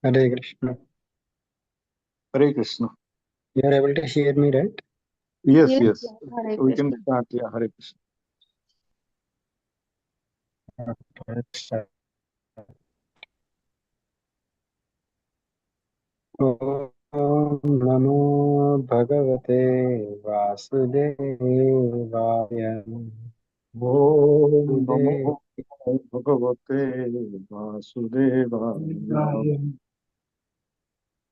Hare Krishna. Hare Krishna. You are able to hear me, right? Yes, Yes, yes. yes, Hare We can Krishna. start. Yeah, Hare Krishna. Okay, let's start. Om Namo Bhagavate Vasudevaya. Om Namo Vasudevaya. Bhagavate Vasudevaya.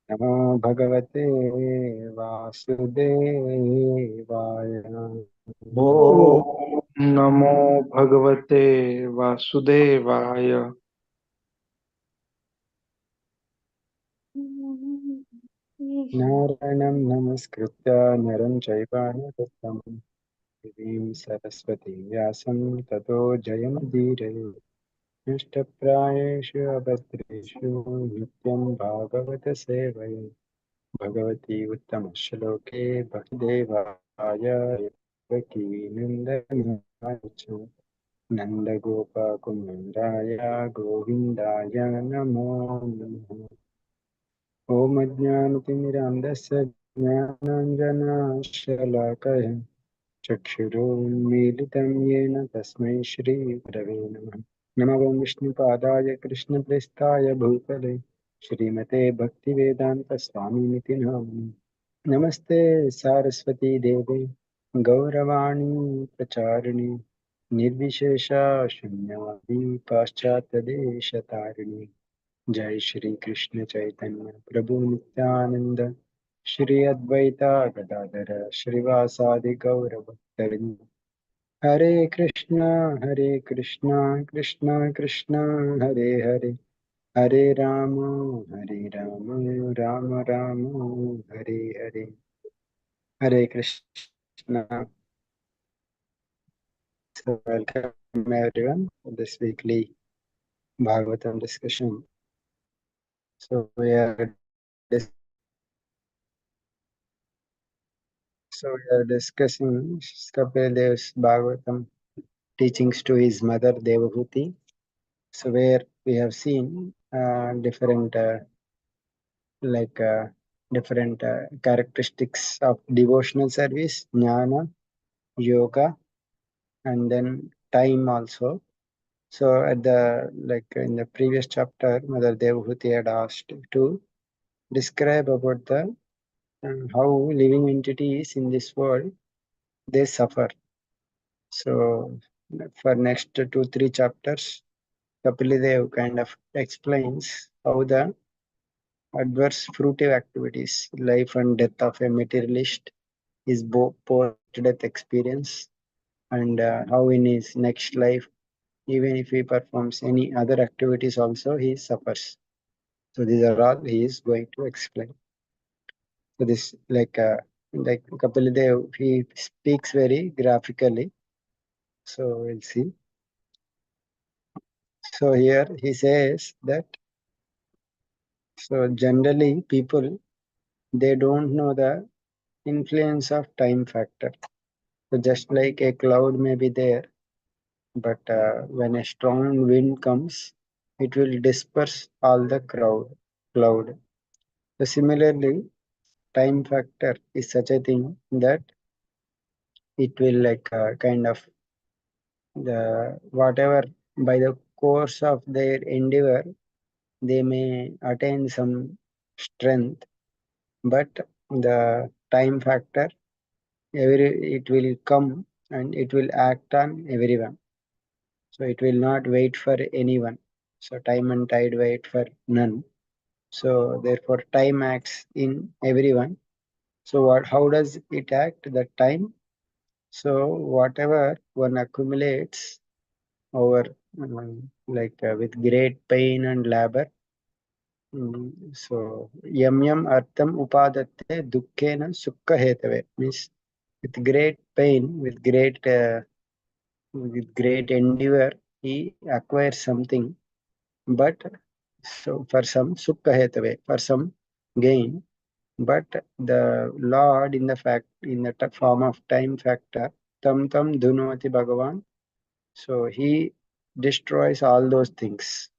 Namo Bhagavate Vasudevaya. ॐ नमो भगवते वासुदेवाय। Narayanam Namaskritya Naram Chaiva Narottamam Devim Saraswati Vyasam Tato Jayamudire Nishtaprayeshu Abhadreshu Nityam Bhagavata Sevaya Bhagavati Uttamasloke Bhakdevaya Devaki Nandanacha Nandagopa Kumandaya Govindaya Namo Namaha Om Ajnanatimirandasya Jnananjana चक्षुरुन्मीलितं येन तस्मै श्रीगुरवे नमः नमः ओं विष्णुपादाय कृष्णप्रेष्ठाय भूतले श्रीमते भक्तिवेदान्तस्वामिनिति नामिने नमस्ते सारस्वती देवे गौरवाणी प्रचारिणे निर्विशेषा शून्यवादी पाश्चात्यदेशतारिणे जय श्री कृष्ण चैतन्य प्रभु नित्यानंद श्री अद्वैता गदाधर श्रीवासादि गौर भक्तवृंद हरे Krishna Krishna Krishna Hare Hare Hare Ram Ram Ram Hare Hare Hare Krishna. So welcome everyone to this weekly Bhagavatam discussion. So we are discussing Kapil Dev's Bhagavatam teachings to his mother Devahuti. So where we have seen different like different characteristics of devotional service, jnana, yoga, and then time also. So at the like in the previous chapter, Mother Devahuti had asked to describe about the how living entities in this world they suffer. So for next 2 3 chapters, Kapilidev kind of explains how the adverse fruitive activities, life and death of a materialist, his post-death experience, and how in his next life, even if he performs any other activities, also he suffers. So these are all he is going to explain. So this like Kapilidev, he speaks very graphically. So we'll see. So here he says that so generally people they don't know the influence of time factor. So just like a cloud may be there, but when a strong wind comes, it will disperse all the cloud. So similarly, time factor is such a thing that it will like kind of the whatever by the course of their endeavor they may attain some strength, but the time factor every it will come and it will act on everyone. So it will not wait for anyone. So time and tide wait for none. So therefore time acts in everyone. So what how does it act? The time. So whatever one accumulates over with great pain and labor. So yam yam artham upadatte dukkena sukha hetave means with great pain, with great endeavor, he acquires something. But so for some sukha hetave, for some gain, but the Lord in the fact in the form of time factor, tam tam dhunvati Bhagavan. So he destroys all those things.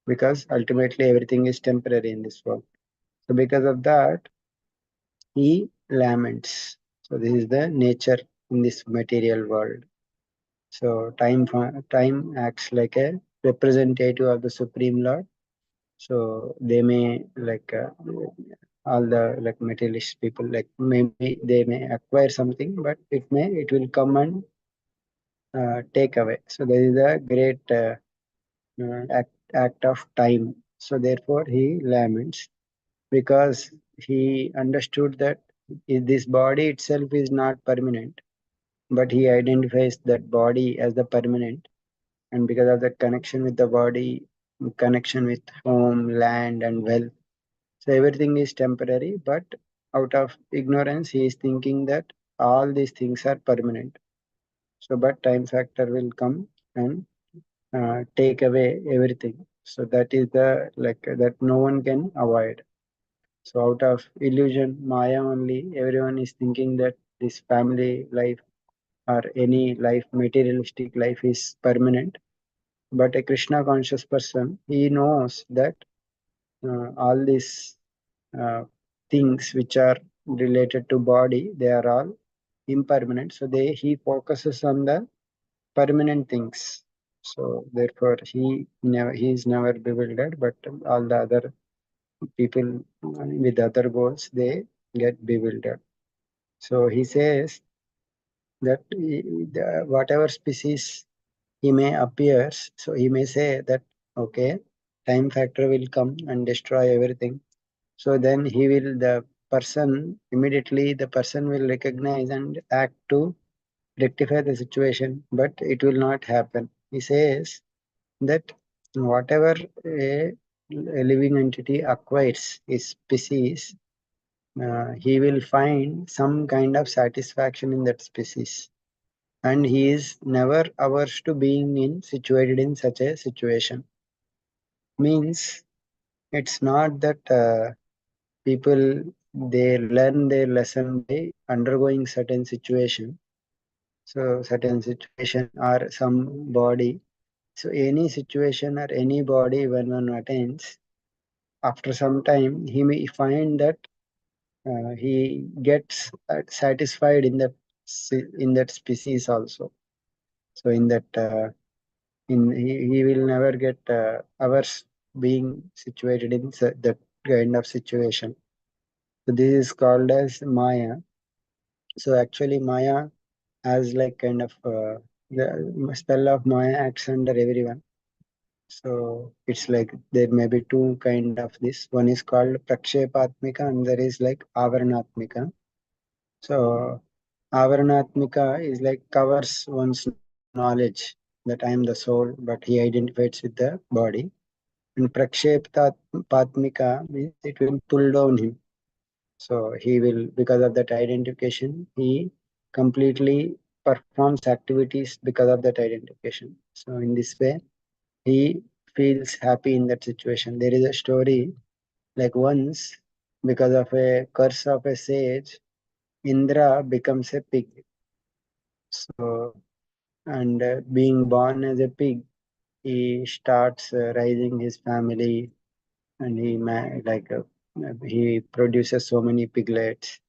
because ultimately everything is temporary in this world. So because of that, he laments. So this is the nature in this material world. So time acts like a representative of the Supreme Lord. So they may all the like materialist people, like maybe they may acquire something, but it will come and take away. So there is a great act of time. So therefore he laments because he understood that this body itself is not permanent, but he identifies that body as the permanent. And because of the connection with the body, connection with home, land, and wealth, so everything is temporary. But out of ignorance, he is thinking that all these things are permanent. So, but time factor will come and take away everything. So that is the that no one can avoid. So out of illusion, Maya only, everyone is thinking that this family life or any life, materialistic life is permanent. But a Krishna conscious person, he knows that all these uh, things which are related to body, they are all impermanent. So he focuses on the permanent things. So therefore he is never bewildered, but all the other people with other goals, they get bewildered. So he says that whatever species he may appear, so he may say that, okay, time factor will come and destroy everything. So then the person, immediately the person will recognize and act to rectify the situation, but it will not happen. He says that whatever a living entity acquires, is species, he will find some kind of satisfaction in that species, and he is never averse to being in situated in such a situation. Means it's not that people, they learn their lesson by undergoing certain situation. So certain situation or some body. So any situation or any body when one attains, after some time he may find that he gets satisfied in in that species also. So in that he will never get averse being situated in that kind of situation. So this is called as Maya. So actually Maya has like kind of the spell of Maya acts under everyone. So it's like there may be two kind of this. One is called Prakshepatmika and there is like Avaranatmika. So Avaranatmika is like covers one's knowledge that I am the soul, but he identifies with the body. And Patmika means it will pull down him. So he will, because of that identification, he completely performs activities because of that identification. So in this way, he feels happy in that situation. There is a story like once, because of a curse of a sage, Indra becomes a pig. So, and being born as a pig, he starts raising his family, and he produces so many piglets.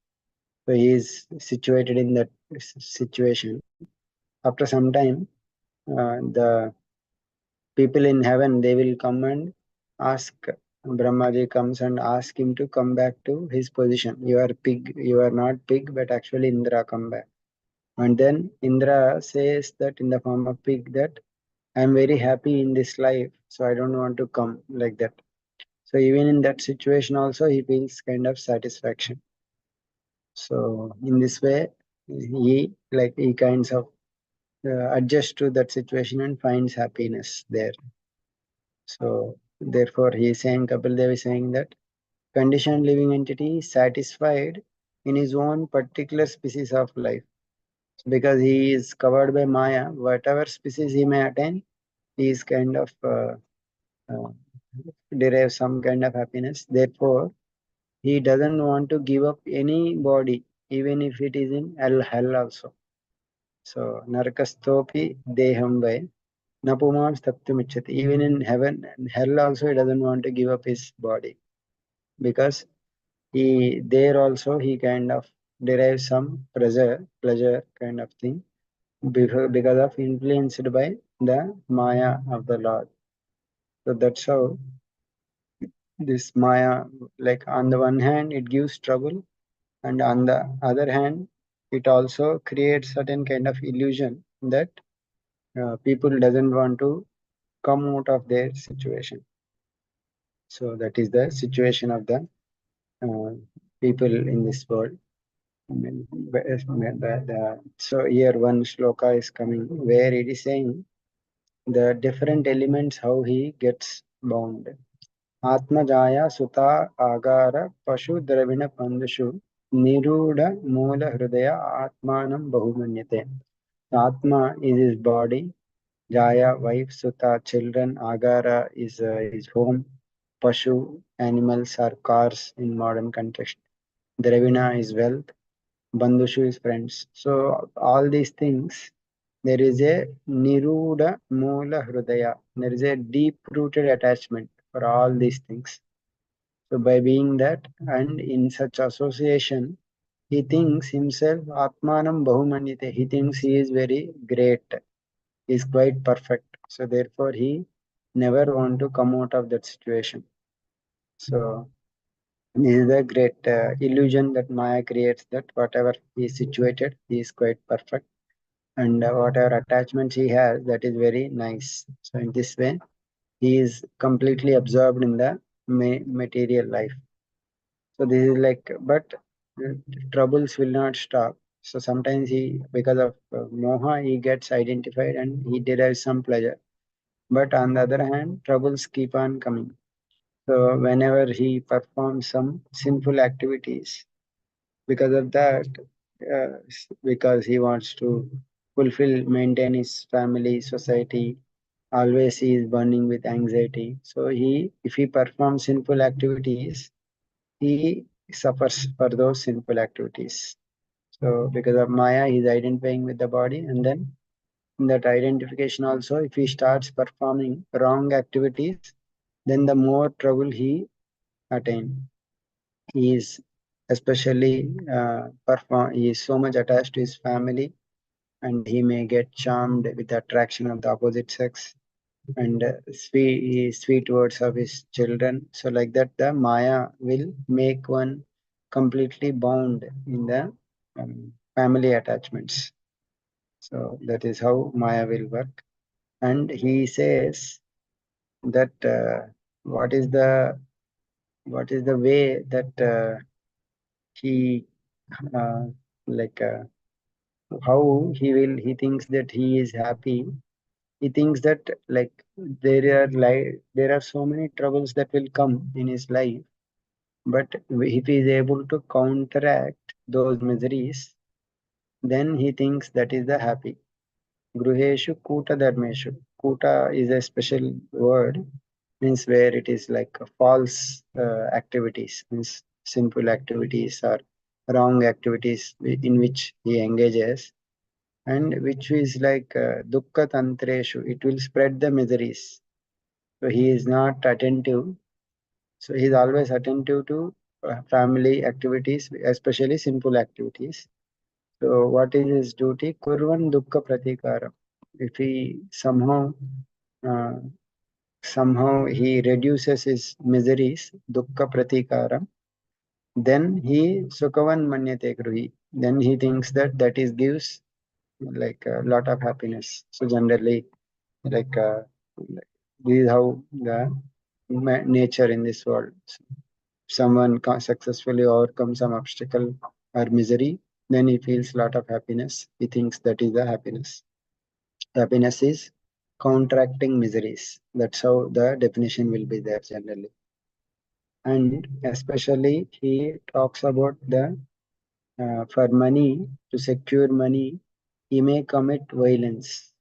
So he is situated in that situation. After some time, the people in heaven, they will come and ask. Brahmaji comes and ask him to come back to his position. You are pig. You are not pig, but actually Indra, come back. And then Indra says that in the form of pig that I am very happy in this life, so I don't want to come like that. So even in that situation also he feels kind of satisfaction. So in this way he kinds of adjusts to that situation and finds happiness there. So therefore he is saying, Kapil Dev is saying that conditioned living entity is satisfied in his own particular species of life. Because he is covered by Maya, whatever species he may attain, he is kind of uh, derive some kind of happiness. Therefore, he doesn't want to give up any body, even if it is in hell also. So, narakastopi deham vai Napumam Stattumicchati. Even in heaven and hell also he doesn't want to give up his body because he there also he kind of derives some pleasure kind of thing because of influenced by the Maya of the Lord. So that's how this Maya, like on the one hand, it gives trouble, and on the other hand, it also creates certain kind of illusion that people doesn't want to come out of their situation. So that is the situation of the uh, people in this world. I mean, so here one shloka is coming where it is saying the different elements how he gets bound. Atmajaya Suta Agara Pashu Dravina Pandashu Niruda Mula Hridaya Atmanam Bahumanyate. Atma is his body, Jaya, wife, Suta, children, Agara is his home, Pashu, animals or cars in modern context. Dravina is wealth, Bandhushu is friends. So all these things, there is a Niruda Mula Hridaya. There is a deep rooted attachment for all these things. So by being that and in such association, he thinks himself Atmanam Bahumanyate. He thinks he is very great, he is quite perfect. So therefore he never want to come out of that situation. So this is the great illusion that Maya creates that whatever he is situated, he is quite perfect. And whatever attachments he has, that is very nice. So in this way, he is completely absorbed in the material life. So this is like, but uh, troubles will not stop. So sometimes he, because of moha, he gets identified and he derives some pleasure. But on the other hand, troubles keep on coming. So whenever he performs some sinful activities, because of that, because he wants to maintain his family, society, always he is burning with anxiety. So if he performs sinful activities, he suffers for those sinful activities. So because of Maya, he is identifying with the body, and then in that identification also, if he starts performing wrong activities, then the more trouble he attain. He is especially he is so much attached to his family, and he may get charmed with the attraction of the opposite sex and sweet words of his children. So like that, the Maya will make one completely bound in the family attachments. So that is how Maya will work. And he says that what is the way that he uh, like how he thinks that he is happy. He thinks that like there are so many troubles that will come in his life, but if he is able to counteract those miseries, then he thinks that is the happy. Gruheshu kuta dharmeshu. Kuta is a special word, means where it is like false activities, means sinful activities or wrong activities in which he engages, and which is like dukkha tantreshu, it will spread the miseries. So he is not attentive. So he is always attentive to family activities, especially sinful activities. So what is his duty? Kurvan dukkha pratikaram. If he uh, somehow he reduces his miseries, dukkha pratikaram, then he sukavan manyate gruhi, then he thinks that that is gives like a lot of happiness. So generally, like this is how the nature in this world. Someone successfully overcome some obstacle or misery, then he feels lot of happiness. He thinks that is the happiness. Happiness is counteracting miseries. That's how the definition will be there generally. And especially he talks about the for money, to secure money, he may commit violence.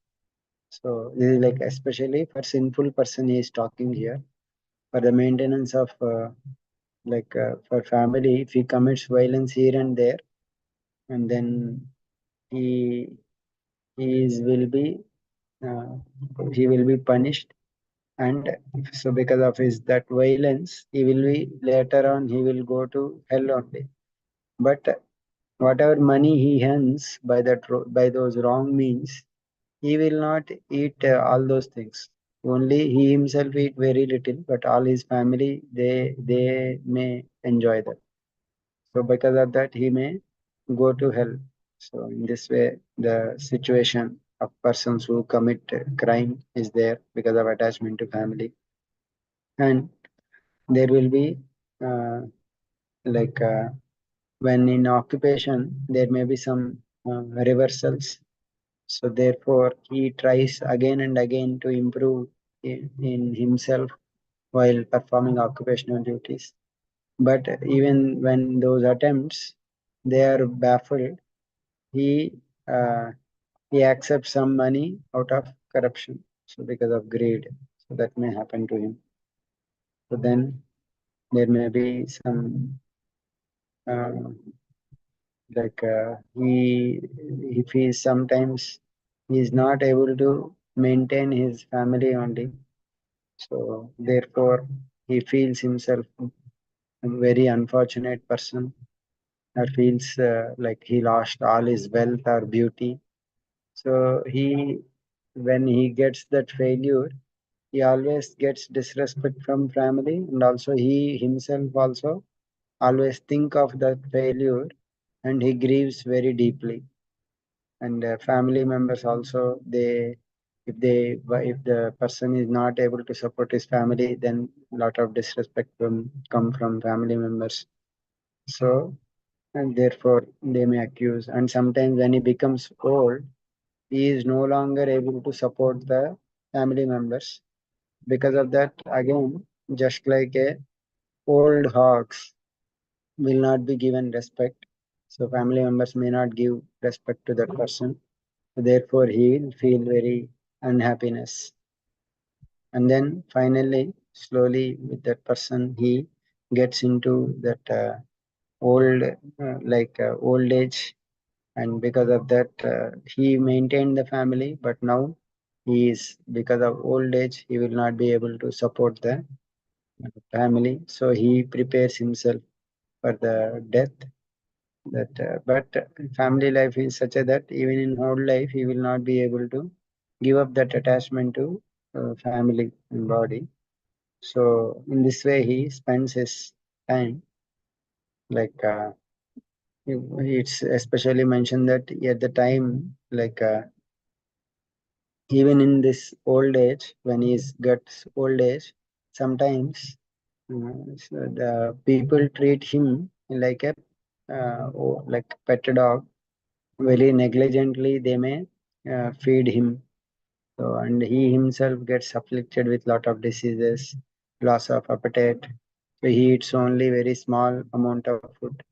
So this is like especially for sinful person he is talking here. For the maintenance of for family, if he commits violence here and there, and then he will be uh, he will be punished. And so because of his that violence, he will be later on he will go to hell only. But whatever money he earns by by those wrong means, he will not eat all those things. Only he himself eat very little, but all his family they may enjoy that. So because of that, he may go to hell. So in this way, the situation of persons who commit crime is there because of attachment to family, and there will be uh, like when in occupation there may be some reversals. So therefore, he tries again and again to improve in himself while performing occupational duties. But even when those attempts they are baffled, he uh, he accepts some money out of corruption. So because of greed, so that may happen to him. So then there may be some uh, like if he sometimes he is not able to maintain his family only. So therefore he feels himself a very unfortunate person, or feels like he lost all his wealth or beauty. So he when he gets that failure, he always gets disrespect from family, and also he himself also always think of that failure, and he grieves very deeply. And family members also, if the person is not able to support his family, then lot of disrespect will come from family members. So and therefore they may accuse, and sometimes when he becomes old, he is no longer able to support the family members. Because of that, again, just like a old hogs will not be given respect, so family members may not give respect to that person. Therefore, he will feel very unhappiness. And then finally, slowly with that person, he gets into that old age. And because of that, he maintained the family, but now he is, because of old age, he will not be able to support the family. So he prepares himself for the death. That but family life is such a that even in old life he will not be able to give up that attachment to family and body. So in this way he spends his time like it's especially mentioned that at the time like even in this old age, when he's gets old age, sometimes so the people treat him like a like pet dog. Very negligently they may feed him. So and he himself gets afflicted with lot of diseases, loss of appetite. So he eats only very small amount of food.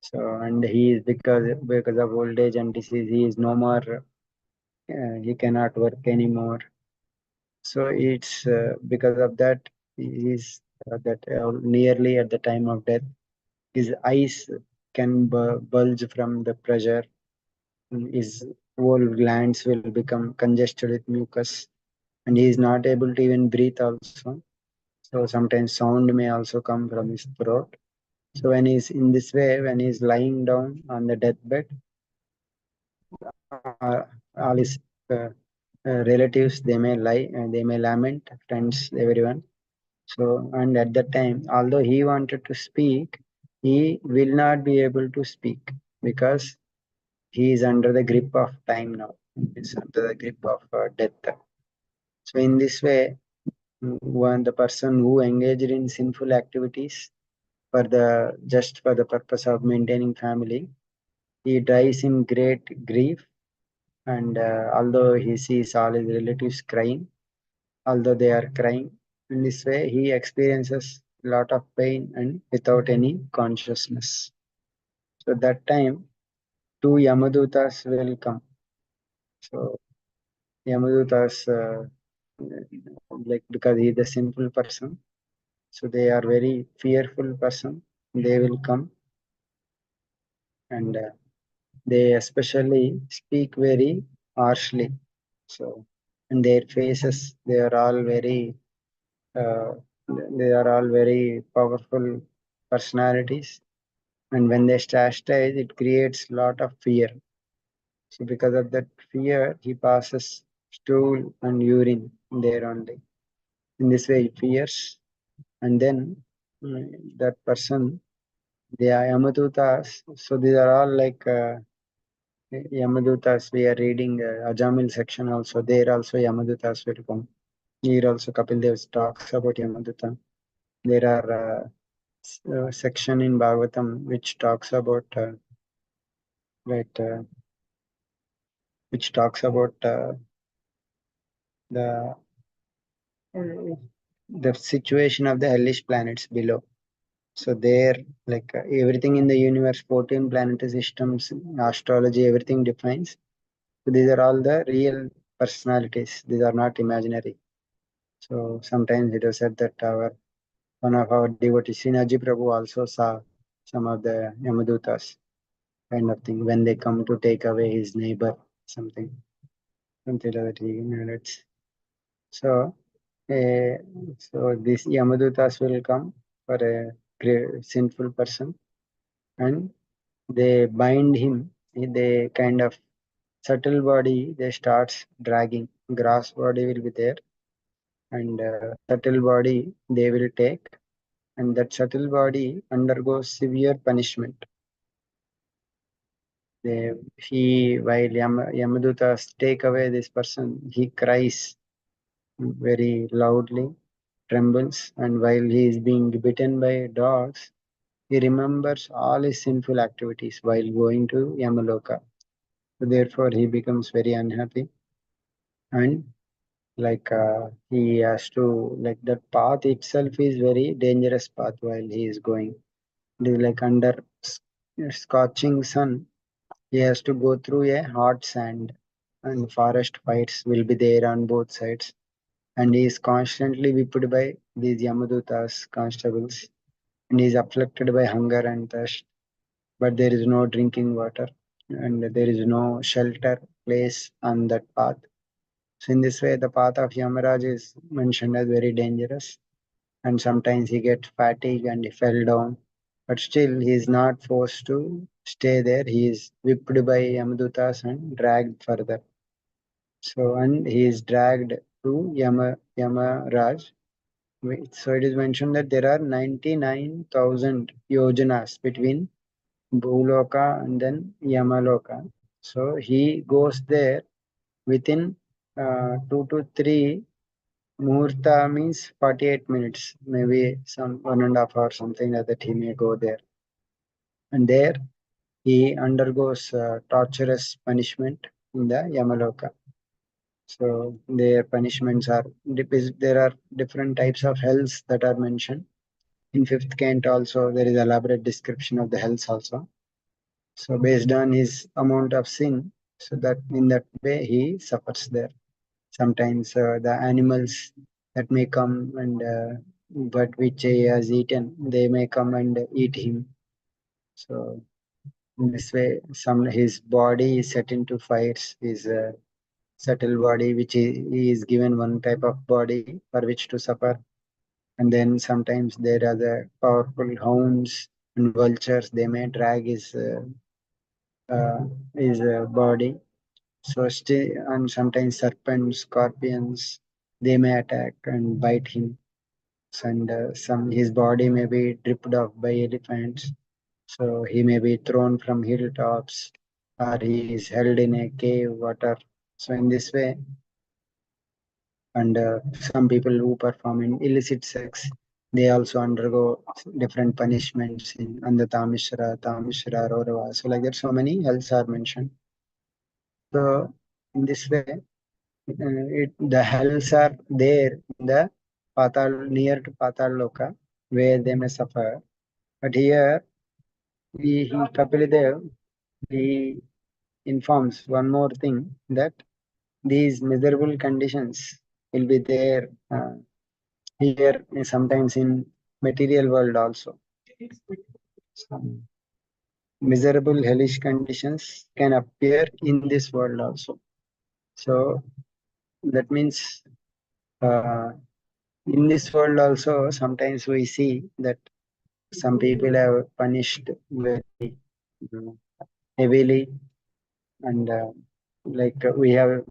So and he is, because of old age and disease, he is no more, he cannot work anymore. So it's because of that he is that nearly at the time of death, his eyes can bulge from the pressure. His whole glands will become congested with mucus, and he is not able to even breathe also. So sometimes sound may also come from his throat. So when he's in this way, when he's lying down on the deathbed, all his uh, relatives, they may lie and they may lament, friends, everyone. So and at that time, although he wanted to speak, he will not be able to speak because he is under the grip of time now. He is under the grip of death. So in this way, one the person who engaged in sinful activities for the just for the purpose of maintaining family, he dies in great grief. And although he sees all his relatives crying, although they are crying, in this way he experiences a lot of pain and without any consciousness. So that time, two Yamadutas will come. So Yamadutas, like because he is a sinful person, so they are very fearful person. They will come, and they especially speak very harshly. So and their faces, uh, they are all very powerful personalities. And when they chastise, it creates a lot of fear. So because of that fear, he passes stool and urine there only. In this way, he fears, and then that person, they are Yamadutas. So these are all like Yamadutas. We are reading Ajamil section also. There also Yamadutas will come. Here also Kapil Dev talks about Yamaduta. There are section in Bhagavatam which talks about right, which talks about the the situation of the hellish planets below. So there, like everything in the universe, 14 planetary systems, astrology, everything defines. So these are all the real personalities. These are not imaginary. So sometimes it was said that our one of our devotees, Srinaji Prabhu, also saw some of the Yamadutas kind of thing when they come to take away his neighbor, something, something like that he narrates. So, uh, so these Yamadutas will come for a sinful person, and they bind him. They kind of subtle body. They starts dragging. Gross body will be there, and subtle body they will take, and that subtle body undergoes severe punishment. While Yamadutas take away this person, he cries very loudly, trembles, and while he is being bitten by dogs, he remembers all his sinful activities while going to Yamaloka. So therefore, he becomes very unhappy, and he has to, like, that path itself is very dangerous path while he is going. It is like under scorching sun. He has to go through a hot sand, and forest fights will be there on both sides. And he is constantly whipped by these Yamadutas, constables, and he is afflicted by hunger and thirst. But there is no drinking water, and there is no shelter place on that path. So in this way, the path of Yamaraj is mentioned as very dangerous, and sometimes he gets fatigued and he fell down. But still, he is not forced to stay there. He is whipped by Yamadutas and dragged further. So, and he is dragged to Yamaraj. So it is mentioned that there are 99,000 yojanas between Bhuloka and then Yamaloka. So he goes there within 2 to 3 Muhurta means 48 minutes, maybe some 1.5 hours, something like that. He may go there, and there he undergoes torturous punishment in the Yamaloka. So their punishments are there are different types of hells that are mentioned. In fifth canto also there is elaborate description of the hells also. So based on his amount of sin, so that in that way he suffers there. Sometimes the animals that may come and but which he has eaten, they may come and eat him. So in this way, some his body is set into fires. His subtle body, which he is given one type of body for which to suffer. And then sometimes there are the powerful hounds and vultures. They may drag uh, his body. So still, and sometimes serpents, scorpions, they may attack and bite him. And some his body may be dripped off by elephants. So he may be thrown from hilltops, or he is held in a cave water. So in this way, and some people who perform in illicit sex, they also undergo different punishments in under Tamishra, Raurava. So like that, so many hells are mentioned. So in this way, the hells are there in the Patal near to Patal Loka, where they may suffer. But here, he Kapilidev, he informs one more thing, that these miserable conditions will be there here sometimes in material world also. Some miserable hellish conditions can appear in this world also. So that means in this world also sometimes we see that some people have punished very heavily, and we have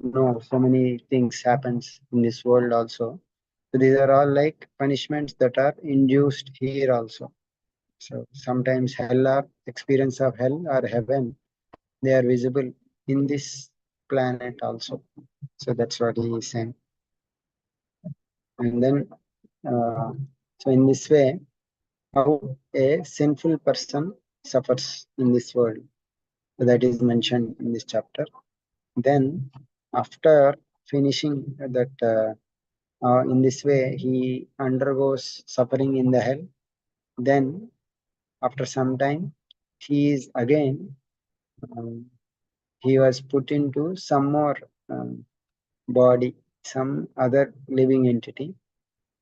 so many things happens in this world also. So these are all like punishments that are induced here also. So sometimes hell or experience of hell or heaven, they are visible in this planet also. So that's what he is saying. And then, uh, so in this way, how a sinful person suffers in this world. So that is mentioned in this chapter. Then, after finishing that, in this way, he undergoes suffering in the hell. Then, after some time, he is again, um, he was put into some more body, some other living entity.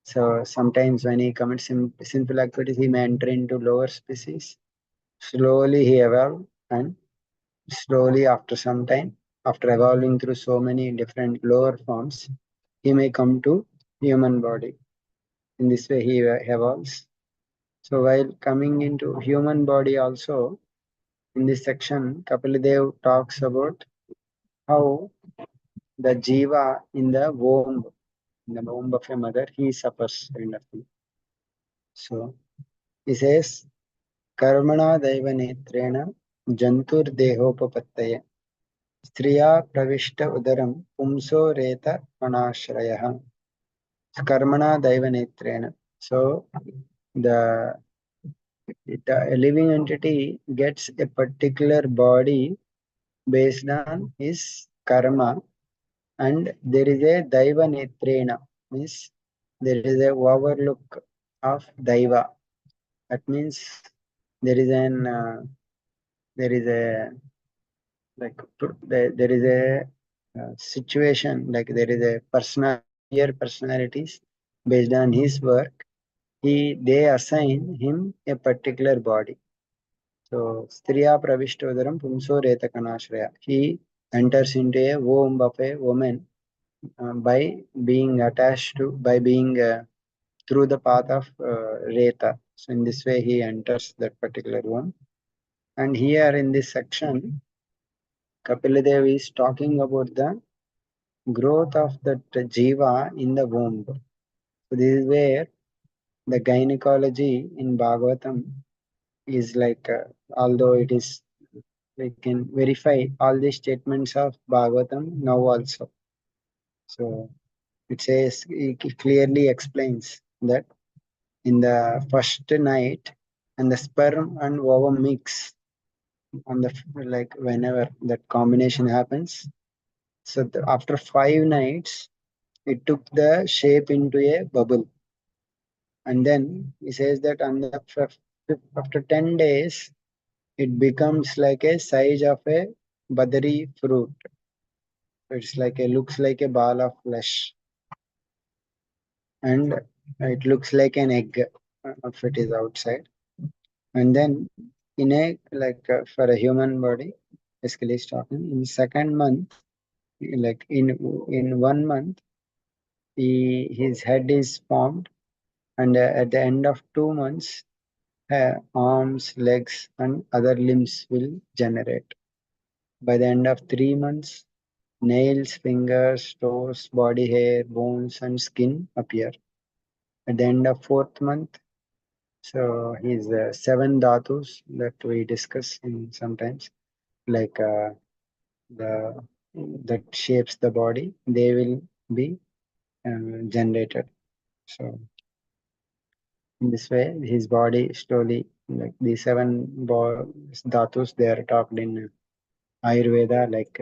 So sometimes when he commits sinful activities, he may enter into lower species. Slowly he evolves, and slowly after some time, after evolving through so many different lower forms, he may come to human body. In this way he evolves. So while coming into human body also, in this section, Kapildev talks about how the jiva in the womb of a mother, he suffers kind of thing. So he says, Karmana daiva netrena jantur dehopapattaya striya pravishta udaram pumso reta manashrayah. Karmana daiva netrena. So the a living entity gets a particular body based on his karma, and there is a daiva netrena, means there is a overlook of daiva. That means there is an there is a there is a situation, like there is a personal higher personalities based on his work. They assign him a particular body. So Striya Pravishtodaram Pumso Retakanashraya. He enters into a womb of a woman by being attached to, by being through the path of Reta. So in this way he enters that particular womb. And here in this section, Kapiladev is talking about the growth of that jiva in the womb. So this is where the gynecology in Bhagavatam is although it is, we can verify all these statements of Bhagavatam now also. So it says, it clearly explains that in the first night, and the sperm and ovum mix on the, like whenever that combination happens. So after 5 nights, it took the shape into a bubble. And then he says that on the after 10 days, it becomes like a size of a badari fruit. It's looks like a ball of flesh, and it looks like an egg if it is outside. And then in a for a human body, basically it's talking in second month, like in 1 month, his head is formed, and at the end of 2 months, arms, legs, and other limbs will generate. By the end of 3 months, nails, fingers, toes, body hair, bones, and skin appear. At the end of fourth month, so his seven dhatus that we discuss in sometimes, like the that shapes the body, they will be generated. So in this way, his body slowly, like the seven dhatus, they are talked in Ayurveda, like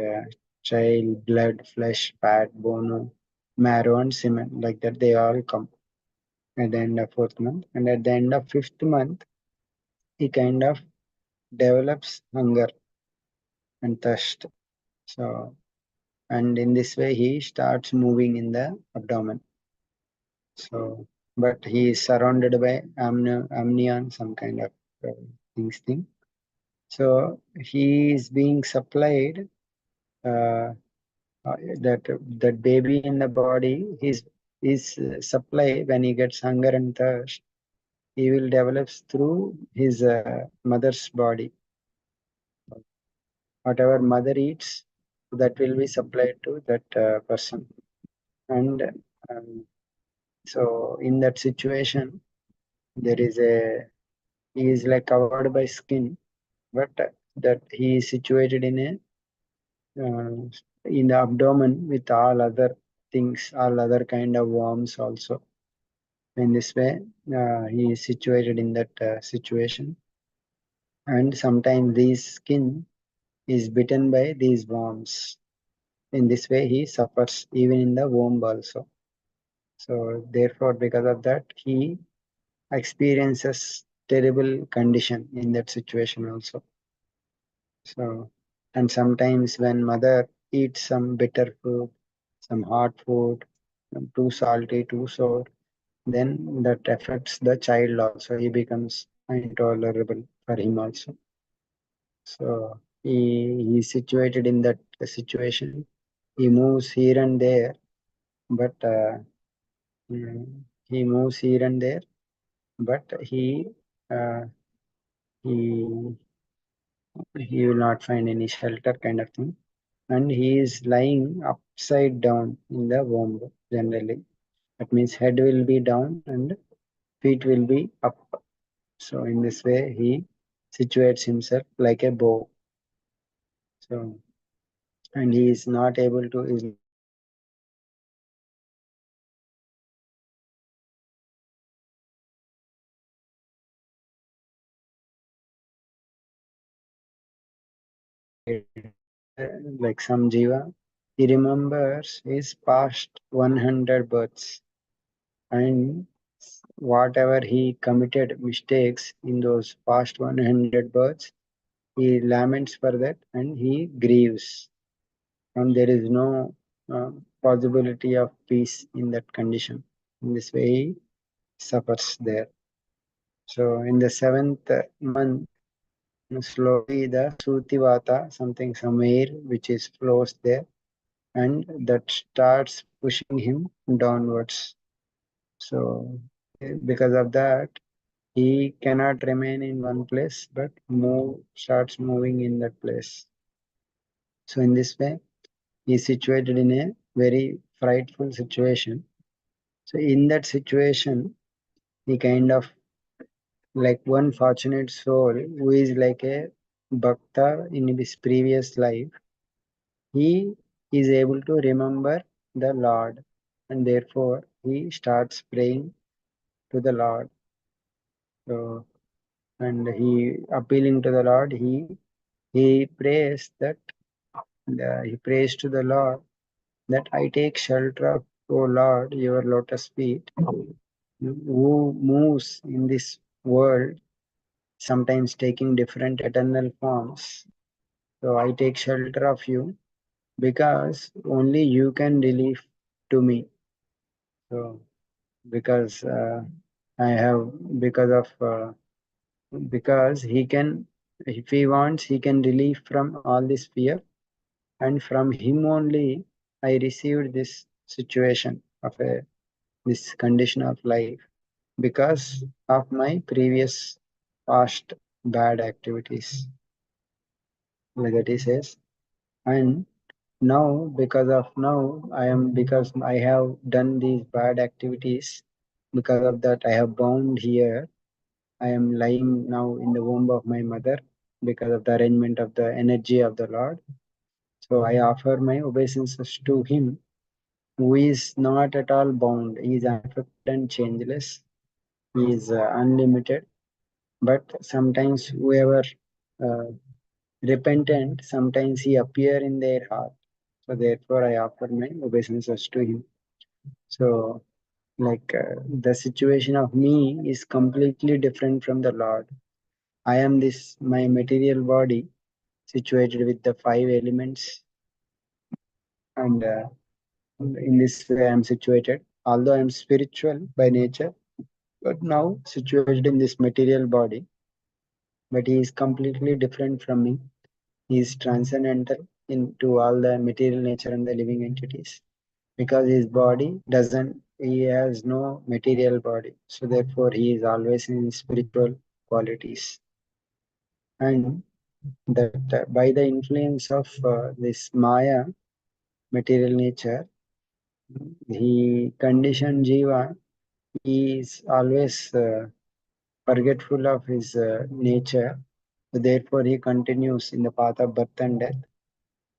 child, blood, flesh, fat, bone, marrow, and semen, like that, they all come at the end of fourth month. And at the end of fifth month, he kind of develops hunger and thirst. So, and in this way, he starts moving in the abdomen. So, but he is surrounded by amnion, some kind of thing. So he is being supplied uh, that baby in the body, his supply when he gets hunger and thirst, he will develop through his mother's body. Whatever mother eats, that will be supplied to that person. And so in that situation, there is a he is like covered by skin, but that he is situated uh, in the abdomen with all other things, all other kind of worms also. In this way, he is situated in that situation, and sometimes this skin is bitten by these worms. In this way, he suffers even in the womb also. So therefore, because of that, he experiences terrible condition in that situation also. So, and sometimes when mother eats some bitter food, some hot food, too salty, too sour, then that affects the child also. He becomes intolerable for him also. So he is situated in that situation. He moves here and there, but he moves here and there, but uh, he he will not find any shelter kind of thing, and he is lying upside down in the womb generally. That means head will be down and feet will be up. So in this way, he situates himself like a bow. So and he is not able to is not able to rise up from that like some jiva. He remembers his past 100 births and whatever he committed mistakes in those past 100 births, he laments for that and he grieves. And there is no possibility of peace in that condition. In this way, he suffers there. So in the seventh month, slowly the Sutivata, some air which is flows there, and that starts pushing him downwards. So because of that, he cannot remain in one place, but starts moving in that place. So in this way, he is situated in a very frightful situation. So in that situation, he kind of like one fortunate soul who is like a bhakta in his previous life, he is able to remember the Lord, and therefore he starts praying to the Lord. So, and he appealing to the Lord, he prays that he prays to the Lord that I take shelter of, O Lord, your lotus feet, who moves in this world, sometimes taking different eternal forms. So I take shelter of you because only you can relieve to me. So because I have because he can, if he wants, he can relieve from all this fear, and from him only I received this situation of this condition of life because of my previous past bad activities, like that he says. And now, because I have done these bad activities, because of that, I have bound here. I am lying now in the womb of my mother because of the arrangement of the energy of the Lord. So I offer my obeisances to Him who is not at all bound. He is unaffected and changeless. He is unlimited. But sometimes whoever uh, repentant, sometimes He appear in their heart. So therefore, I offer my obeisances to Him. So, like the situation of me is completely different from the Lord. I am this my material body situated with the five elements, and in this way I am situated. Although I am spiritual by nature, but now situated in this material body, but He is completely different from me. He is transcendental. into all the material nature and the living entities, because his body doesn't, he has no material body, so therefore he is always in spiritual qualities. And that by the influence of this Maya material nature, he conditioned Jiva. He is always forgetful of his nature. So therefore, he continues in the path of birth and death.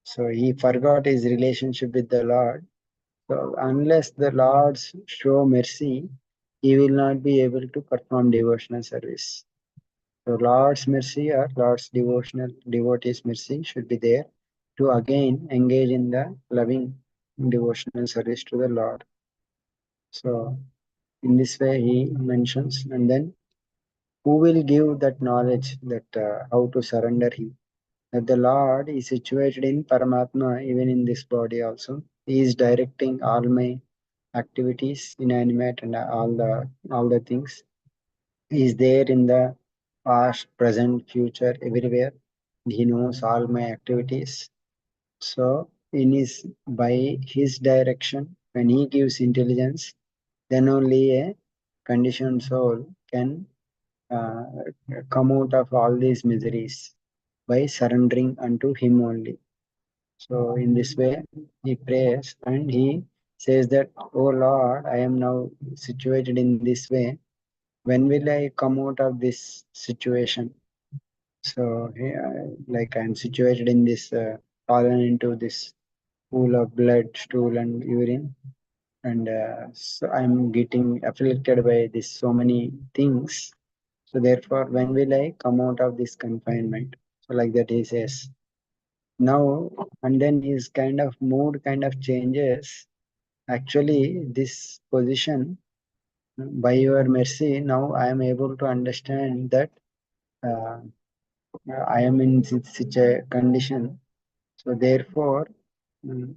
So he forgot his relationship with the Lord. So unless the Lord show mercy, he will not be able to perform devotional service. So Lord's mercy or Lord's devotional devotee's mercy should be there to again engage in the loving devotional service to the Lord. So in this way he mentions, and then who will give that knowledge that how to surrender him? That the Lord is situated in Paramatma, even in this body also. He is directing all my activities, inanimate and all the things. He is there in the past, present, future, everywhere. He knows all my activities. So in his by his direction, when he gives intelligence, then only a conditioned soul can uh, come out of all these miseries by surrendering unto him only. So in this way, he prays and he says that, "Oh Lord, I am now situated in this way. When will I come out of this situation?" So like I am situated in this, fallen into this pool of blood, stool, and urine, and so I'm getting afflicted by this so many things. So therefore, when will I come out of this confinement? So like that he says. Now, and then his kind of mood kind of changes. Actually, this position, by your mercy, now I am able to understand that uh, I am in such a condition. So therefore, mm,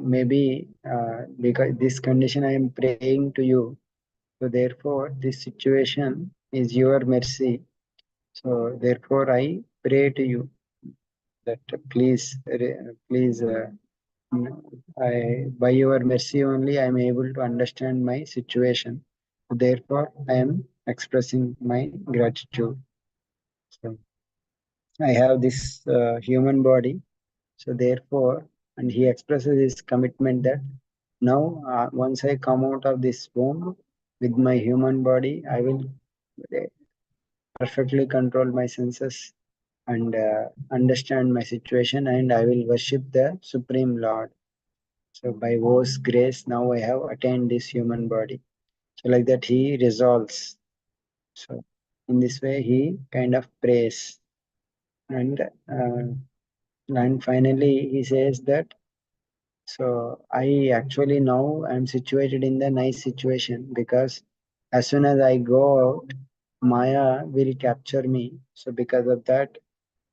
maybe because this condition I am praying to you. So therefore, this situation is your mercy. So therefore, I pray to you that please, by your mercy only, I am able to understand my situation. Therefore, I am expressing my gratitude. So I have this human body. So therefore, and he expresses his commitment that now, once I come out of this womb with my human body, I will perfectly control my senses and understand my situation, and I will worship the Supreme Lord. So by God's grace, now I have attained this human body. So like that, he resolves. So in this way, he kind of prays, and finally he says that. So I actually now I'm situated in the nice situation, because as soon as I go out, Maya will capture me. So because of that,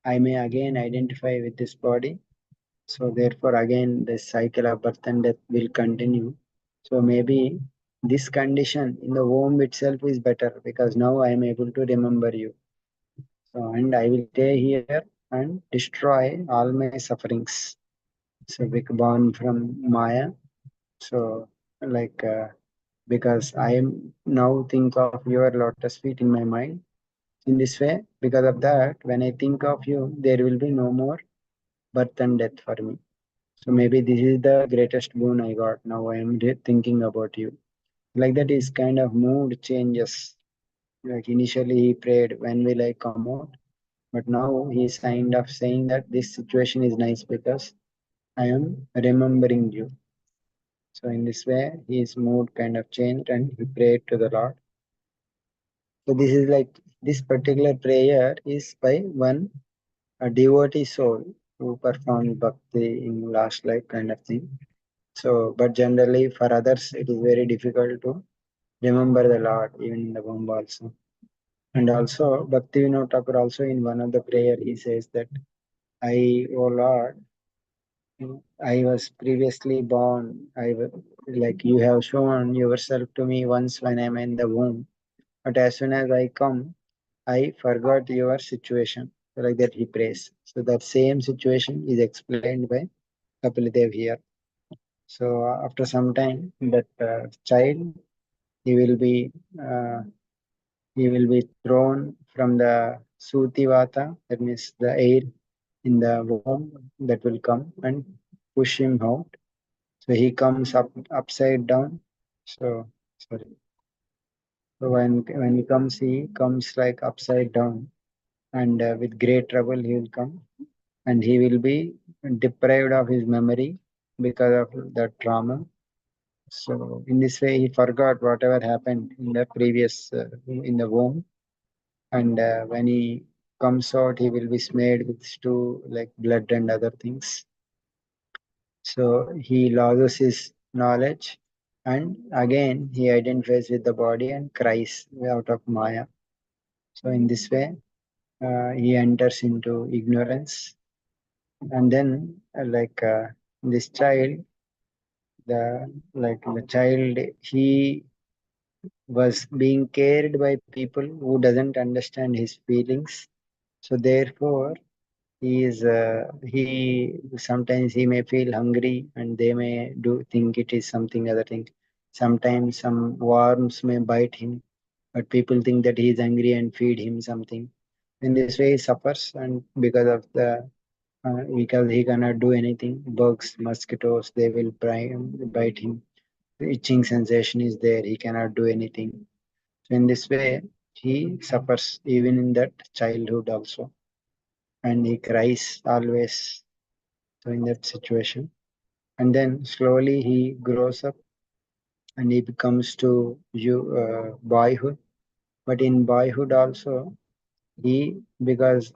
I may again identify with this body. So therefore, again, the cycle of birth and death will continue. So maybe this condition in the womb itself is better, because now I am able to remember you. So and I will stay here and destroy all my sufferings. So born from Maya. So like because I am now think of your lotus feet in my mind. In this way, because of that, when I think of you, there will be no more birth and death for me. So maybe this is the greatest boon I got. Now I am thinking about you. Like that is kind of mood changes. Like initially he prayed, when will I come out? But now he's kind of saying that this situation is nice because I am remembering you. So in this way, his mood kind of changed and he prayed to the Lord. So this is like this particular prayer is by one a devotee soul who performed bhakti in last life kind of thing. So, but generally for others, it is very difficult to remember the Lord even in the womb also. And also, Bhaktivinoda Thakur also in one of the prayer he says that O Lord, I was previously born. Like you have shown yourself to me once when I'm in the womb. But as soon as I come, I forgot your situation. like that he prays. So that same situation is explained by Kapildev here. So after some time, that child he will be uh, he will be thrown from the Sutivata, that means the air in the womb that will come and push him out. So he comes up upside down. So sorry. So he comes like upside down, and with great trouble he will come, and he will be deprived of his memory because of the trauma. So in this way, he forgot whatever happened in the previous in the womb, and when he comes out, he will be smeared with stew like blood and other things. So he loses his knowledge, and again he identifies with the body and cries out of Maya. So in this way, he enters into ignorance, and then this child, the child, he was being cared by people who doesn't understand his feelings. So therefore, he sometimes he may feel hungry, and they may do think it is something other thing. Sometimes some worms may bite him, but people think that he is angry and feed him something. In this way, he suffers, and because he cannot do anything, bugs, mosquitoes, they will bite him. The itching sensation is there. He cannot do anything. So in this way, he suffers even in that childhood also, and he cries always. So in that situation, and then slowly he grows up and he becomes to boyhood. But in boyhood also, he because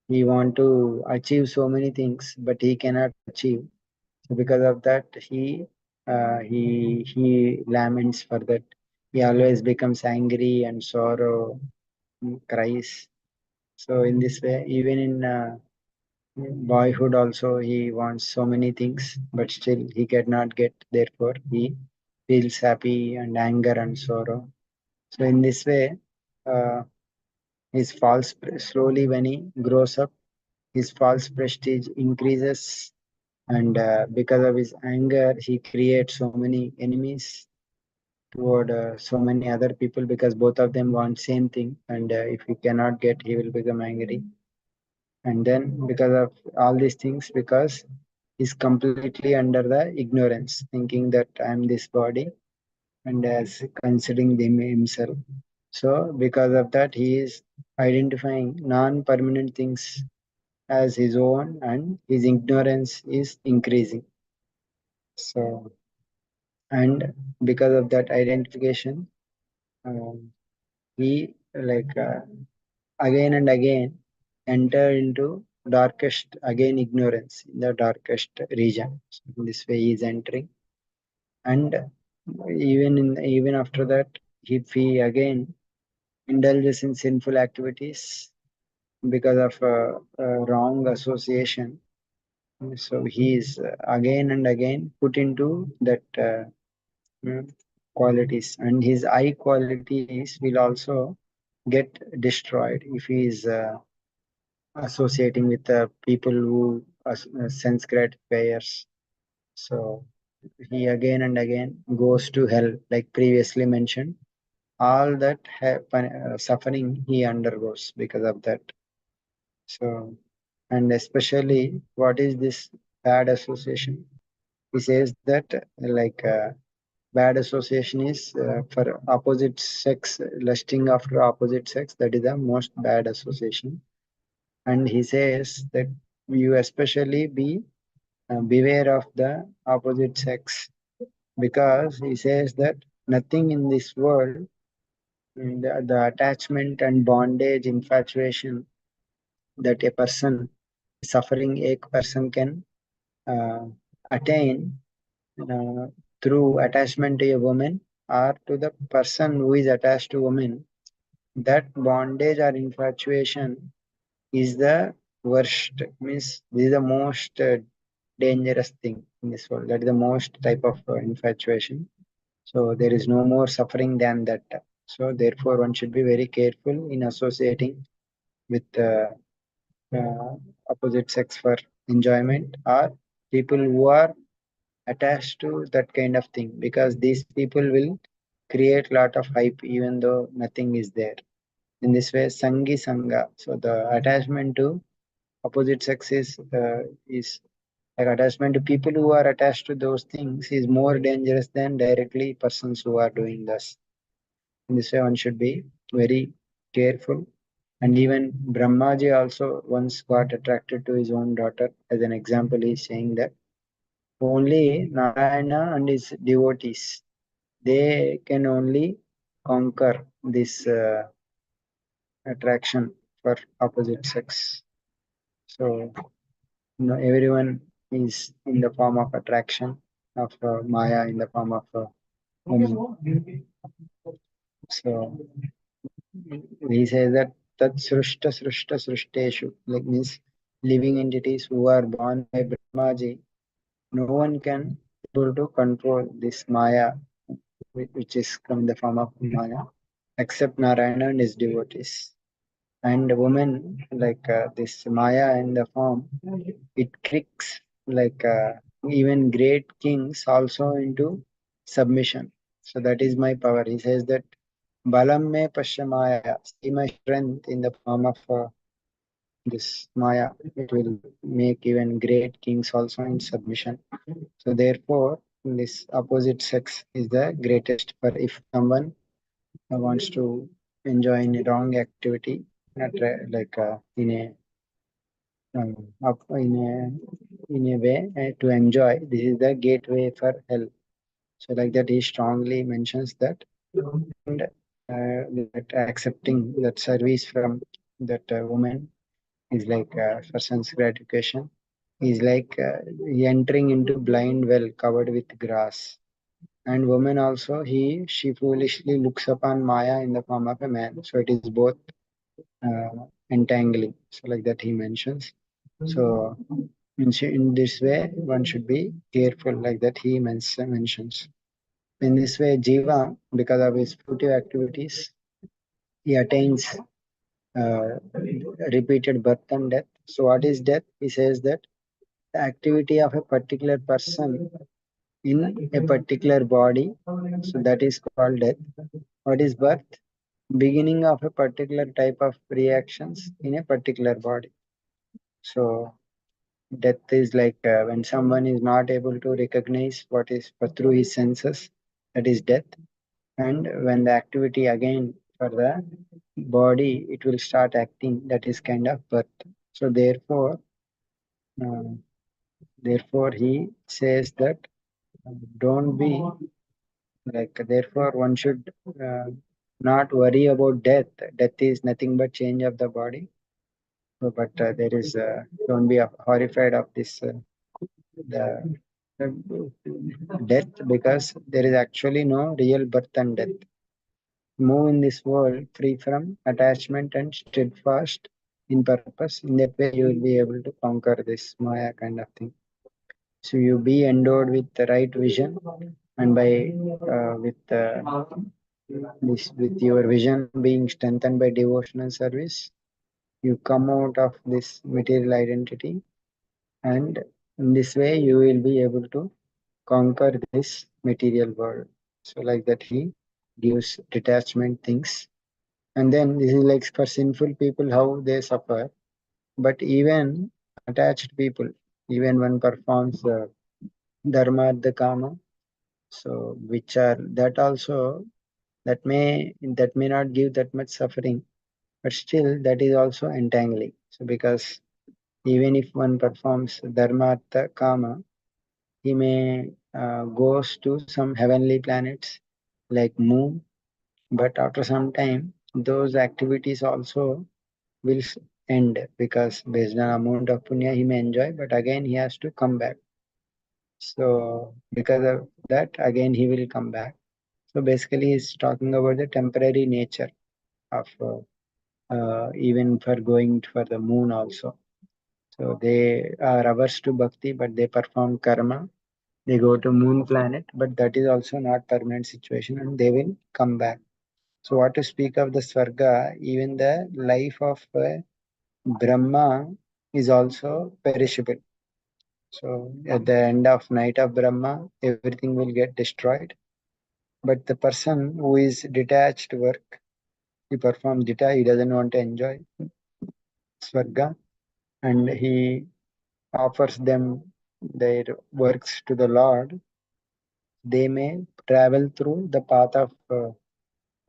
he want to achieve so many things, but he cannot achieve. So because of that, he laments for that. He always becomes angry and sorrow, cries. So in this way, even in boyhood also, he wants so many things, but still he cannot get. Therefore, he feels happy and anger and sorrow. So in this way, uh, slowly when he grows up, his false prestige increases, and because of his anger, he creates so many enemies toward so many other people, because both of them want same thing, and if he cannot get, he will become angry. And then because of all these things, because he's completely under the ignorance, thinking that I'm this body, and as considering himself. So because of that, he is identifying non-permanent things as his own, and his ignorance is increasing. So, and because of that identification, um, he again and again enter into darkest again ignorance in the darkest region. So in this way, he is entering, and even after that, if he again indulges in sinful activities because of wrong association, so he is again and again put into that mm, qualities, and his eye qualities will also get destroyed if he is associating with the people who are sense gratifiers. So he again and again goes to hell, like previously mentioned. All that suffering he undergoes because of that. So, and especially what is this bad association? He says that bad association is for opposite sex, lusting after opposite sex. That is the most bad association. And he says that you especially beware of the opposite sex, because he says that nothing in this world, the attachment and bondage, infatuation that a person, suffering a person can uh, attain uh, through attachment to a woman, or to the person who is attached to woman, that bondage or infatuation is the worst. Means this is the most dangerous thing in this world. That is the most type of infatuation. So there is no more suffering than that. So therefore, one should be very careful in associating with opposite sex for enjoyment, or people who are attached to that kind of thing, because these people will create lot of hype even though nothing is there. In this way, sangi sanga. So the attachment to opposite sex is like attachment to people who are attached to those things is more dangerous than directly persons who are doing this. In this way, one should be very careful. And even Brahmaji also once got attracted to his own daughter. As an example, he is saying that only Narayana and his devotees, they can only conquer this attraction for opposite sex. So, everyone is in the form of attraction of Maya in the form of woman. So he says that srushta like means living entities who are born by Brahmaji, no one can able to control this Maya, which is come in the form of Maya, except Narayana and his devotees. And women, like this Maya in the form, it tricks like even great kings also into submission. So that is my power. He says that Balam me Pashamaya, see my strength in the form of this Maya. It will make even great kings also in submission. So therefore, this opposite sex is the greatest. For if someone wants to enjoy any wrong activity, not like in a up in a way to enjoy, this is the gateway for hell. So like that, he strongly mentions that, and that accepting that service from that woman is like for sense gratification. Is like entering into blind well covered with grass. And woman also, she foolishly looks upon Maya in the form of a man. So it is both entangling. So like that he mentions. So in this way, one should be careful, like that he mentions. In this way, Jiva, because of his fruitive activities, he attains uh, repeated birth and death. So what is death? He says that the activity of a particular person in a particular body, so that is called death. What is birth? Beginning of a particular type of reactions in a particular body. So death is like when someone is not able to recognize what is through his senses, that is death. And when the activity again for the body, it will start acting, that is kind of birth. So uh, therefore he says that don't be like, therefore one should uh, not worry about death. Death is nothing but change of the body. So, but there is don't be horrified of this the death, because there is actually no real birth and death. Move in this world free from attachment and steadfast in purpose. In that way, you will be able to conquer this Maya kind of thing. So you be endowed with the right vision, and by with this with your vision being strengthened by devotion and service, you come out of this material identity, and in this way you will be able to conquer this material world. So like that he gives detachment things. And then this is like for sinful people how they suffer. But even attached people, even one performs dharma the kama, so which are that also, that may not give that much suffering, but still that is also entangling. So because even if one performs dharma the kama, he may goes to some heavenly planets like moon, but after some time those activities also will end, because based on amount of punya he may enjoy, but again he has to come back. So because of that, again he will come back. So basically, he's talking about the temporary nature of even for going for the moon also. So they are averse to bhakti, but they perform karma. They go to moon planet, but that is also not permanent situation, and they will come back. So what to speak of the Swarga, even the life of Brahma is also perishable. So at the end of night of Brahma, everything will get destroyed. But the person who is detached work, he performs dita, he doesn't want to enjoy Swarga, and he offers them their works to the Lord. They may travel through the path of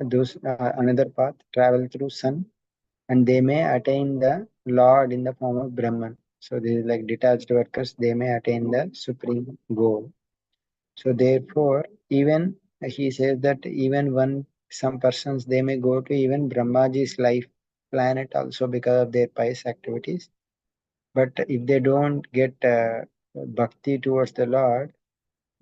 those another path, travel through sun, and they may attain the Lord in the form of Brahman. So this is like detached workers, they may attain the supreme goal. So therefore, even he says that even when some persons they may go to even Brahmaji's life planet also because of their pious activities. But if they don't get bhakti towards the Lord,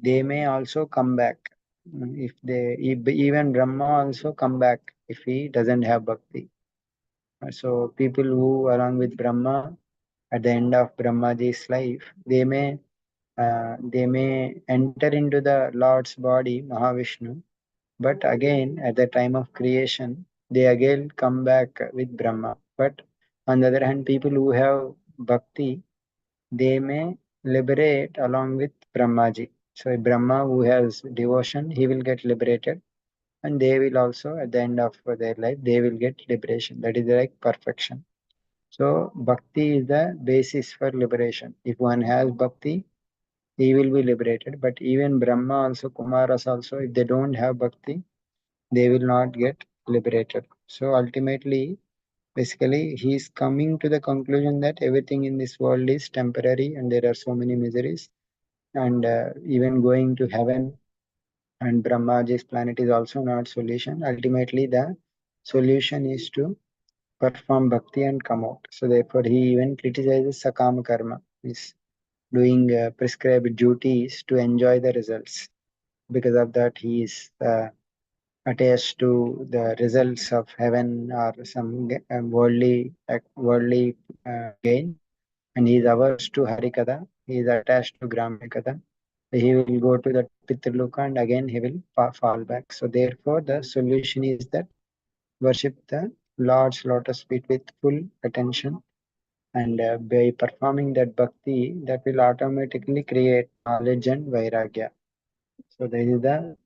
they may also come back. If even Brahma also come back if he doesn't have bhakti. So people who along with Brahma at the end of Brahmaji's life, they may enter into the Lord's body, Mahavishnu, but again at the time of creation, they again come back with Brahma. But on the other hand, people who have bhakti, they may liberate along with Brahmaji. So Brahma who has devotion, he will get liberated, and they will also at the end of their life, they will get liberation. That is like perfection. So bhakti is the basis for liberation. If one has bhakti, he will be liberated. But even Brahma also, Kumaras also, if they don't have bhakti, they will not get liberated. So ultimately, basically, he is coming to the conclusion that everything in this world is temporary and there are so many miseries. And even going to heaven and Brahmaji's planet is also not solution. Ultimately, the solution is to perform bhakti and come out. So therefore, he even criticizes sakama karma, is doing prescribed duties to enjoy the results. Because of that, he is attached to the results of heaven or some worldly gain, and he is averse to Harikatha. He is attached to Gramakatha. He will go to the Pitraloka and again he will fall back. So therefore, the solution is that worship the Lord's lotus feet with full attention, and by performing that bhakti, that will automatically create knowledge and vairagya. So that is the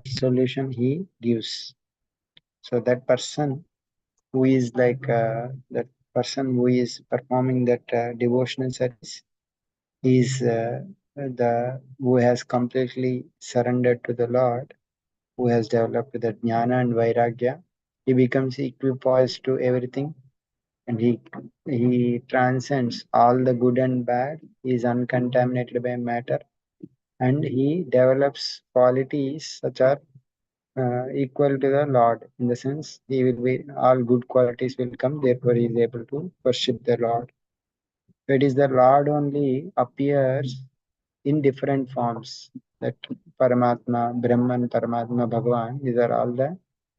solution he gives. So that person who is like that person who is performing that devotional service is the who has completely surrendered to the Lord, who has developed the jnana and vairagya. He becomes equipoised to everything, and he transcends all the good and bad. He is uncontaminated by matter, and he develops qualities such are equal to the Lord. In the sense, he will be all good qualities will come. Therefore, he is able to worship the Lord. It is the Lord only appears in different forms. That Paramatma, Brahman, Paramatma, Bhagavan, these are all the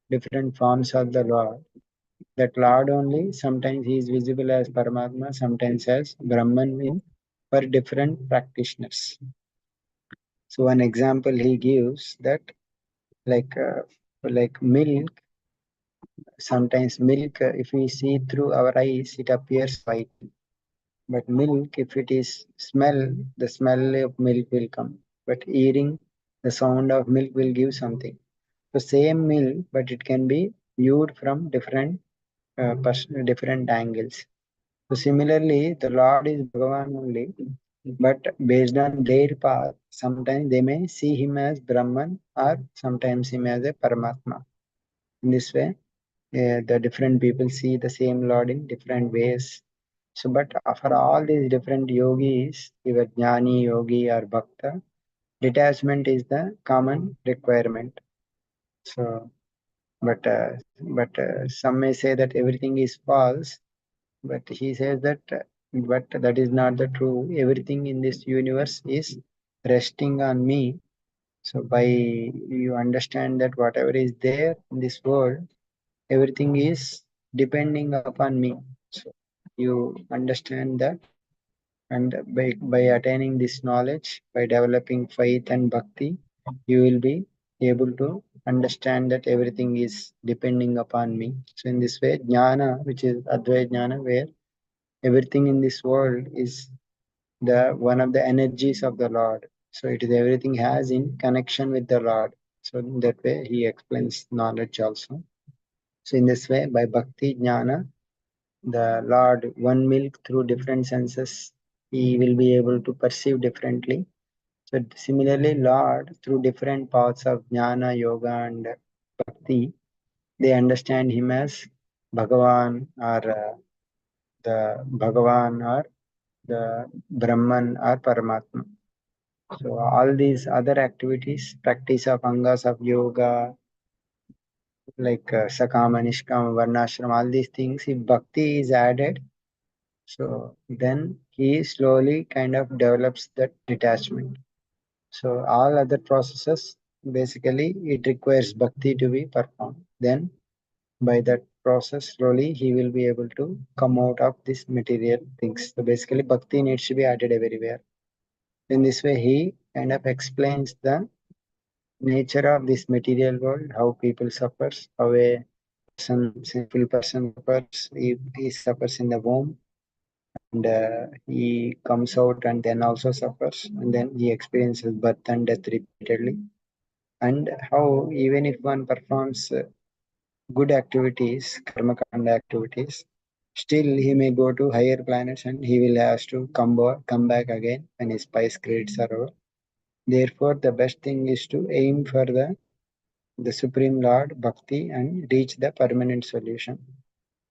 different forms of the Lord. That Lord only, sometimes he is visible as Paramatma, sometimes as Brahman in for different practitioners. So one example he gives that like uh, like milk, sometimes milk, if we see through our eyes, it appears white. But milk, if it is smell, the smell of milk will come. But hearing, the sound of milk will give something. So same milk, but it can be viewed from different angles. So similarly, the Lord is Bhagavan only, but based on their path, sometimes they may see him as Brahman or sometimes him as a Paramatma. In this way, the different people see the same Lord in different ways. So, but for all these different yogis, either jnani, yogi, or bhakta, detachment is the common requirement. So, but some may say that everything is false, but he says that, but that is not the true. Everything in this universe is resting on me. So, by you understand that whatever is there in this world, everything is depending upon me. So you understand that, and by attaining this knowledge, by developing faith and bhakti, you will be able to understand that everything is depending upon me. So in this way, jnana, which is Advaita jnana, where everything in this world is the one of the energies of the Lord. So it is everything has in connection with the Lord. So in that way he explains knowledge also. So in this way, by bhakti jnana, the Lord one milk through different senses, he will be able to perceive differently. So similarly, Lord through different paths of jnana, yoga, and bhakti, they understand him as Bhagavan or the Brahman or Paramatma. So all these other activities, practice of angas of yoga, like sakama, nishkama, varnashram, all these things, if bhakti is added, so then he slowly kind of develops that detachment. So all other processes, basically, it requires bhakti to be performed. Then by that process, slowly he will be able to come out of these material things. So basically, bhakti needs to be added everywhere. In this way, he kind of explains the nature of this material world, how people suffers, how a sinful person suffers, he suffers in the womb, and he comes out and then also suffers, and then he experiences birth and death repeatedly, and how even if one performs good activities, karma kanda activities, still he may go to higher planets and he will have to come back again when his spice credits are over. Therefore, the best thing is to aim for the Supreme Lord, Bhakti, and reach the permanent solution.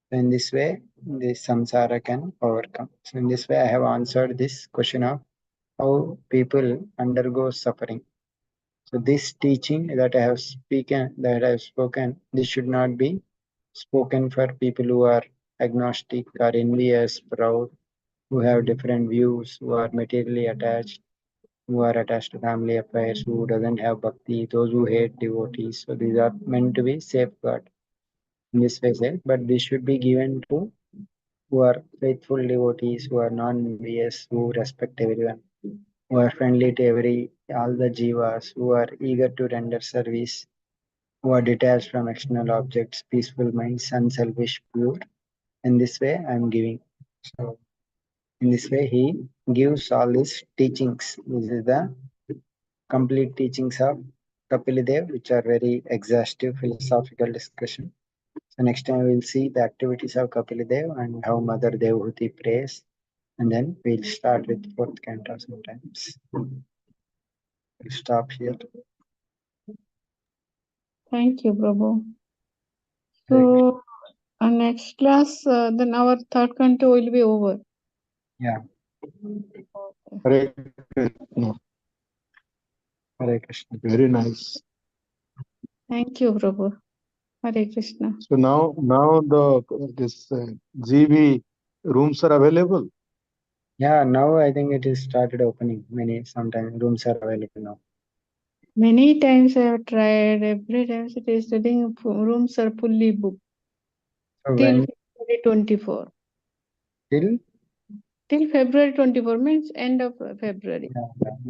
So in this way, the samsara can overcome. So in this way, I have answered this question of how people undergo suffering. So this teaching that I have spoken, this should not be spoken for people who are agnostic or envious, proud, who have different views, who are materially attached, who are attached to family affairs, who doesn't have bhakti, those who hate devotees. So these are meant to be safeguarded in this way, said, but this should be given to who are faithful devotees, who are non-envious, who respect everyone, who are friendly to all the jivas, who are eager to render service, who are detached from external objects, peaceful minds, unselfish, pure. In this way, I am giving. So in this way, he gives all these teachings. This is the complete teachings of Kapilidev, which are very exhaustive philosophical discussion. So next time we'll see the activities of Kapilidev and how Mother Devhuti prays, and then we'll start with fourth canto sometimes. We'll stop here. Thank you, Prabhu. Hare Krishna. So, next class, then our third canto will be over. Yeah, Hare Krishna. Hare Krishna. Very nice. Thank you, Prabhu. Hare Krishna. So now this GB rooms are available. Yeah, now I think it is started opening. Sometimes rooms are available now. Many times I have tried, every time it is telling rooms are fully booked So till when February 24. till Till February 24 means end of February.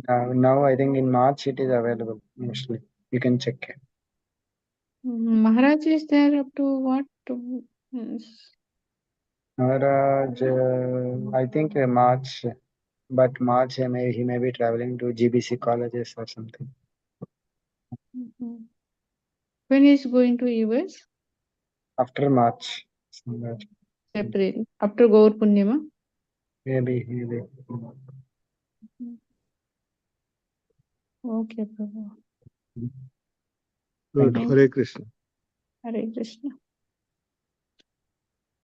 now I think in March it is available mostly. You can check it. Maharaj is there up to what? Maharaj, I think March, but March he may be traveling to GBC colleges or something. When is going to US? After March, somewhere. April. After Gaur Purnima? Maybe. Okay, Prabhu. Good. Thank you. Hare Krishna. Hare Krishna.